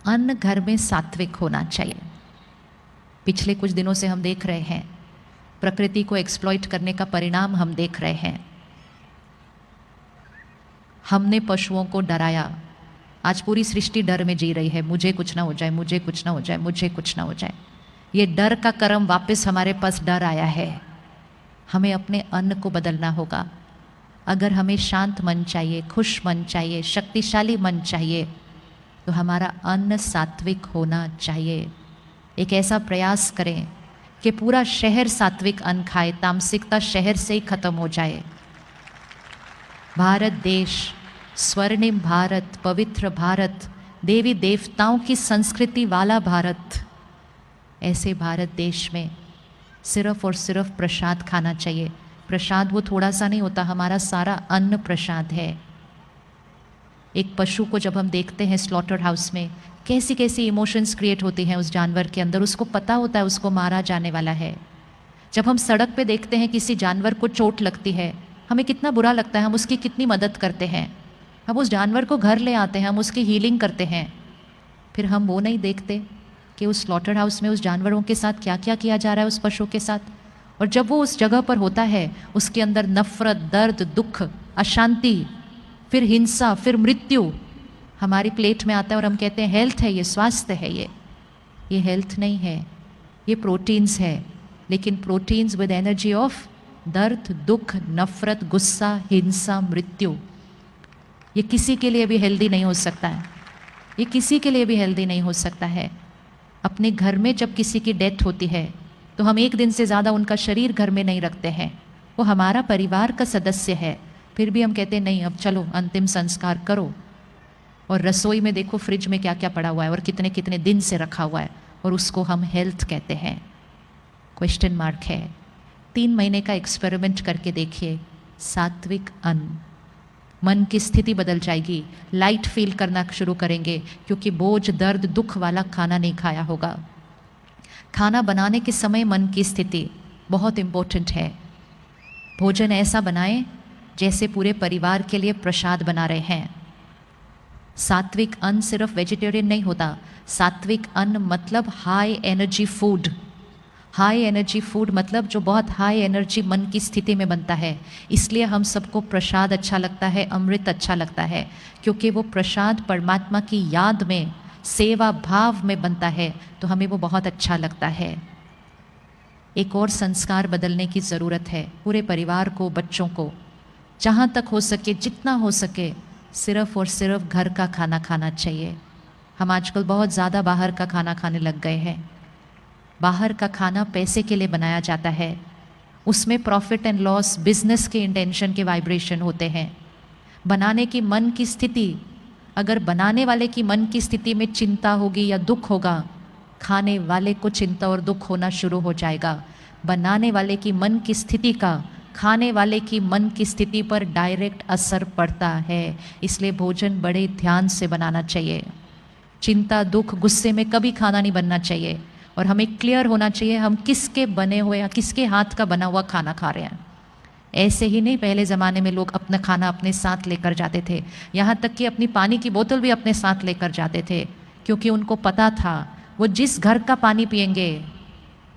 अन्न घर में सात्विक होना चाहिए। पिछले कुछ दिनों से हम देख रहे हैं प्रकृति को एक्सप्लॉइट करने का परिणाम हम देख रहे हैं। हमने पशुओं को डराया, आज पूरी सृष्टि डर में जी रही है, मुझे कुछ ना हो जाए, मुझे कुछ ना हो जाए, मुझे कुछ ना हो जाए। ये डर का कर्म वापस हमारे पास डर आया है। हमें अपने अन्न को बदलना होगा। अगर हमें शांत मन चाहिए, खुश मन चाहिए, शक्तिशाली मन चाहिए, तो हमारा अन्न सात्विक होना चाहिए। एक ऐसा प्रयास करें कि पूरा शहर सात्विक अन्न खाए, तामसिकता शहर से ही खत्म हो जाए। भारत देश, स्वर्णिम भारत, पवित्र भारत, देवी देवताओं की संस्कृति वाला भारत, ऐसे भारत देश में सिर्फ और सिर्फ प्रसाद खाना चाहिए। प्रसाद वो थोड़ा सा नहीं होता, हमारा सारा अन्न प्रसाद है। एक पशु को जब हम देखते हैं स्लॉटर हाउस में, कैसी कैसी इमोशंस क्रिएट होती हैं उस जानवर के अंदर, उसको पता होता है उसको मारा जाने वाला है। जब हम सड़क पे देखते हैं किसी जानवर को चोट लगती है, हमें कितना बुरा लगता है, हम उसकी कितनी मदद करते हैं, हम उस जानवर को घर ले आते हैं, हम उसकी हीलिंग करते हैं। फिर हम वो नहीं देखते कि उस स्लॉटर हाउस में उस जानवरों के साथ क्या क्या किया जा रहा है, उस पशु के साथ। और जब वो उस जगह पर होता है, उसके अंदर नफरत, दर्द, दुख, अशांति, फिर हिंसा, फिर मृत्यु हमारी प्लेट में आता है और हम कहते हैं हेल्थ है, ये स्वास्थ्य है। ये हेल्थ नहीं है, ये प्रोटीन्स है। लेकिन प्रोटीन्स विद एनर्जी ऑफ दर्द, दुख, नफरत, गुस्सा, हिंसा, मृत्यु, ये किसी के लिए भी हेल्दी नहीं हो सकता है। ये किसी के लिए भी हेल्दी नहीं हो सकता है। अपने घर में जब किसी की डेथ होती है तो हम एक दिन से ज़्यादा उनका शरीर घर में नहीं रखते हैं। वो हमारा परिवार का सदस्य है, फिर भी हम कहते हैं नहीं, अब चलो अंतिम संस्कार करो। और रसोई में देखो फ्रिज में क्या क्या पड़ा हुआ है और कितने कितने दिन से रखा हुआ है, और उसको हम हेल्थ कहते हैं। क्वेश्चन मार्क है। 3 महीने का एक्सपेरिमेंट करके देखिए, सात्विक अन्न, मन की स्थिति बदल जाएगी, लाइट फील करना शुरू करेंगे, क्योंकि बोझ, दर्द, दुख वाला खाना नहीं खाया होगा। खाना बनाने के समय मन की स्थिति बहुत इम्पोर्टेंट है। भोजन ऐसा बनाएं जैसे पूरे परिवार के लिए प्रसाद बना रहे हैं। सात्विक अन्न सिर्फ वेजिटेरियन नहीं होता। सात्विक अन्न मतलब high energy food. High energy food मतलब जो बहुत हाई एनर्जी मन की स्थिति में बनता है। इसलिए हम सबको प्रसाद अच्छा लगता है, अमृत अच्छा लगता है, क्योंकि वो प्रसाद परमात्मा की याद में, सेवा भाव में बनता है, तो हमें वो बहुत अच्छा लगता है। एक और संस्कार बदलने की ज़रूरत है। पूरे परिवार को, बच्चों को, जहाँ तक हो सके, जितना हो सके, सिर्फ और सिर्फ घर का खाना खाना चाहिए। हम आजकल बहुत ज़्यादा बाहर का खाना खाने लग गए हैं। बाहर का खाना पैसे के लिए बनाया जाता है, उसमें प्रॉफिट एंड लॉस, बिजनेस के इंटेंशन के वाइब्रेशन होते हैं। बनाने की मन की स्थिति, अगर बनाने वाले की मन की स्थिति में चिंता होगी या दुख होगा, खाने वाले को चिंता और दुख होना शुरू हो जाएगा। बनाने वाले की मन की स्थिति का खाने वाले की मन की स्थिति पर डायरेक्ट असर पड़ता है। इसलिए भोजन बड़े ध्यान से बनाना चाहिए। चिंता, दुख, गुस्से में कभी खाना नहीं बनना चाहिए। और हमें क्लियर होना चाहिए हम किसके बने हुए या किसके हाथ का बना हुआ खाना खा रहे हैं। ऐसे ही नहीं, पहले ज़माने में लोग अपना खाना अपने साथ लेकर जाते थे, यहाँ तक कि अपनी पानी की बोतल भी अपने साथ लेकर जाते थे, क्योंकि उनको पता था वो जिस घर का पानी पिएंगे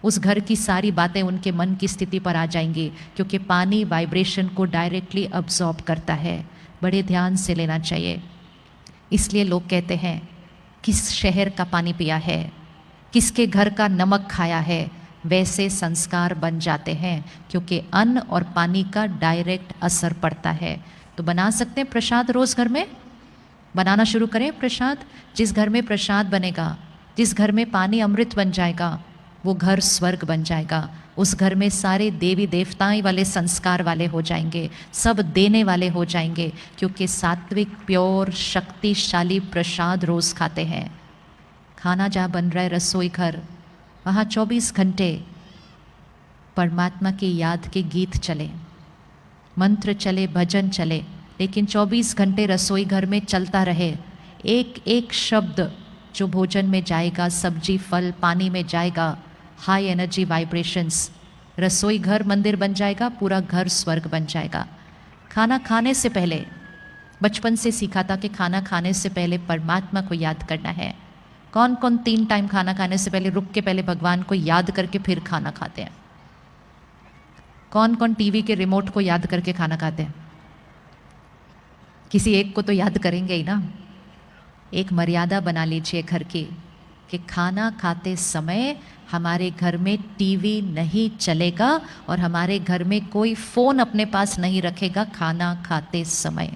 उस घर की सारी बातें उनके मन की स्थिति पर आ जाएंगी, क्योंकि पानी वाइब्रेशन को डायरेक्टली अब्जॉर्ब करता है। बड़े ध्यान से लेना चाहिए। इसलिए लोग कहते हैं किस शहर का पानी पिया है, किसके घर का नमक खाया है, वैसे संस्कार बन जाते हैं, क्योंकि अन्न और पानी का डायरेक्ट असर पड़ता है। तो बना सकते हैं प्रसाद, रोज़ घर में बनाना शुरू करें प्रसाद। जिस घर में प्रसाद बनेगा, जिस घर में पानी अमृत बन जाएगा, वो घर स्वर्ग बन जाएगा। उस घर में सारे देवी देवताएं वाले संस्कार वाले हो जाएंगे, सब देने वाले हो जाएंगे, क्योंकि सात्विक, प्योर, शक्तिशाली प्रसाद रोज़ खाते हैं। खाना जहाँ बन रहा है, रसोई घर, वहाँ 24 घंटे परमात्मा की याद के गीत चले, मंत्र चले, भजन चले, लेकिन 24 घंटे रसोई घर में चलता रहे। एक एक शब्द जो भोजन में जाएगा, सब्जी, फल, पानी में जाएगा, हाई एनर्जी वाइब्रेशंस, रसोई घर मंदिर बन जाएगा, पूरा घर स्वर्ग बन जाएगा। खाना खाने से पहले, बचपन से सीखा था कि खाना खाने से पहले परमात्मा को याद करना है। कौन कौन 3 टाइम खाना खाने से पहले रुक के पहले भगवान को याद करके फिर खाना खाते हैं? कौन कौन टीवी के रिमोट को याद करके खाना खाते हैं? किसी एक को तो याद करेंगे ही ना। एक मर्यादा बना लीजिए घर की कि खाना खाते समय हमारे घर में टीवी नहीं चलेगा और हमारे घर में कोई फ़ोन अपने पास नहीं रखेगा खाना खाते समय।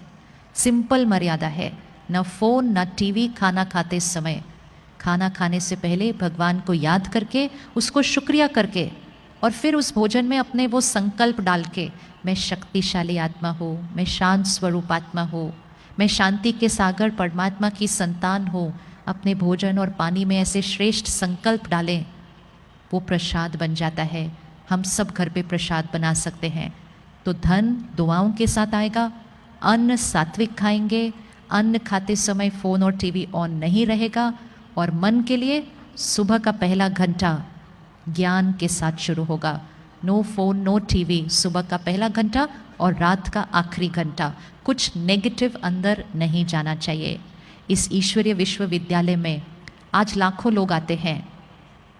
सिंपल मर्यादा है, न फ़ोन न टीवी खाना खाते समय। खाना खाने से पहले भगवान को याद करके, उसको शुक्रिया करके, और फिर उस भोजन में अपने वो संकल्प डाल के, मैं शक्तिशाली आत्मा हूँ, मैं शांत स्वरूप आत्मा हूँ, मैं शांति के सागर परमात्मा की संतान हूँ। अपने भोजन और पानी में ऐसे श्रेष्ठ संकल्प डालें, वो प्रसाद बन जाता है। हम सब घर पे प्रसाद बना सकते हैं। तो धन दुआओं के साथ आएगा, अन्न सात्विक खाएंगे, अन्न खाते समय फ़ोन और टीवी ऑन नहीं रहेगा, और मन के लिए सुबह का पहला घंटा ज्ञान के साथ शुरू होगा। नो फ़ोन नो टीवी, सुबह का पहला घंटा और रात का आखिरी घंटा। कुछ नेगेटिव अंदर नहीं जाना चाहिए। इस ईश्वरीय विश्वविद्यालय में आज लाखों लोग आते हैं।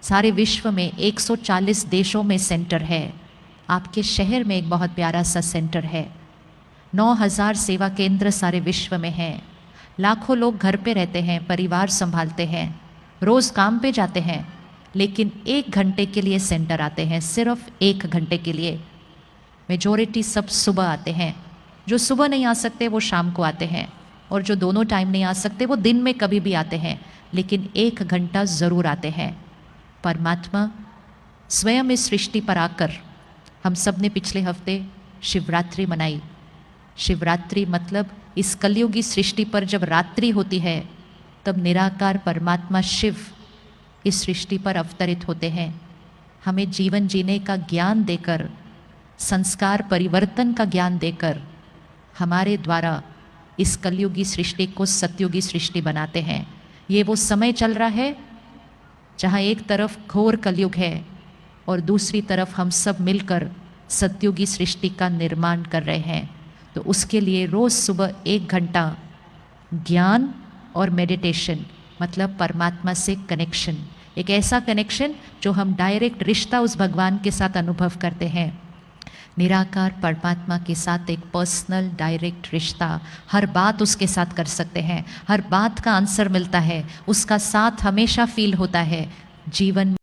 सारे विश्व में 140 देशों में सेंटर है। आपके शहर में एक बहुत प्यारा सा सेंटर है। 9000 सेवा केंद्र सारे विश्व में हैं। लाखों लोग घर पे रहते हैं, परिवार संभालते हैं, रोज़ काम पे जाते हैं, लेकिन 1 घंटे के लिए सेंटर आते हैं, सिर्फ 1 घंटे के लिए। मेजॉरिटी सब सुबह आते हैं। जो सुबह नहीं आ सकते वो शाम को आते हैं, और जो दोनों टाइम नहीं आ सकते वो दिन में कभी भी आते हैं, लेकिन 1 घंटा ज़रूर आते हैं। परमात्मा स्वयं इस सृष्टि पर आकर, हम सब ने पिछले हफ्ते शिवरात्रि मनाई। शिवरात्रि मतलब इस कलयुगी सृष्टि पर जब रात्रि होती है तब निराकार परमात्मा शिव इस सृष्टि पर अवतरित होते हैं, हमें जीवन जीने का ज्ञान देकर, संस्कार परिवर्तन का ज्ञान देकर हमारे द्वारा इस कलयुगी सृष्टि को सतयुगी सृष्टि बनाते हैं। ये वो समय चल रहा है जहाँ एक तरफ घोर कलयुग है और दूसरी तरफ हम सब मिलकर सतयुगी सृष्टि का निर्माण कर रहे हैं। तो उसके लिए रोज़ सुबह 1 घंटा ज्ञान और मेडिटेशन, मतलब परमात्मा से कनेक्शन, एक ऐसा कनेक्शन जो हम डायरेक्ट रिश्ता उस भगवान के साथ अनुभव करते हैं। निराकार परमात्मा के साथ एक पर्सनल डायरेक्ट रिश्ता, हर बात उसके साथ कर सकते हैं, हर बात का आंसर मिलता है, उसका साथ हमेशा फील होता है। जीवन